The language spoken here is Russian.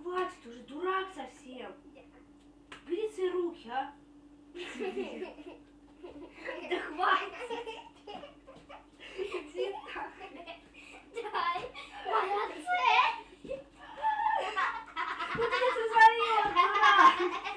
хватит уже, дурак совсем. Бери свои руки, а. Да хватит. Иди нахрен. Дай. Молодцы. Вот это ты сварила, дурак.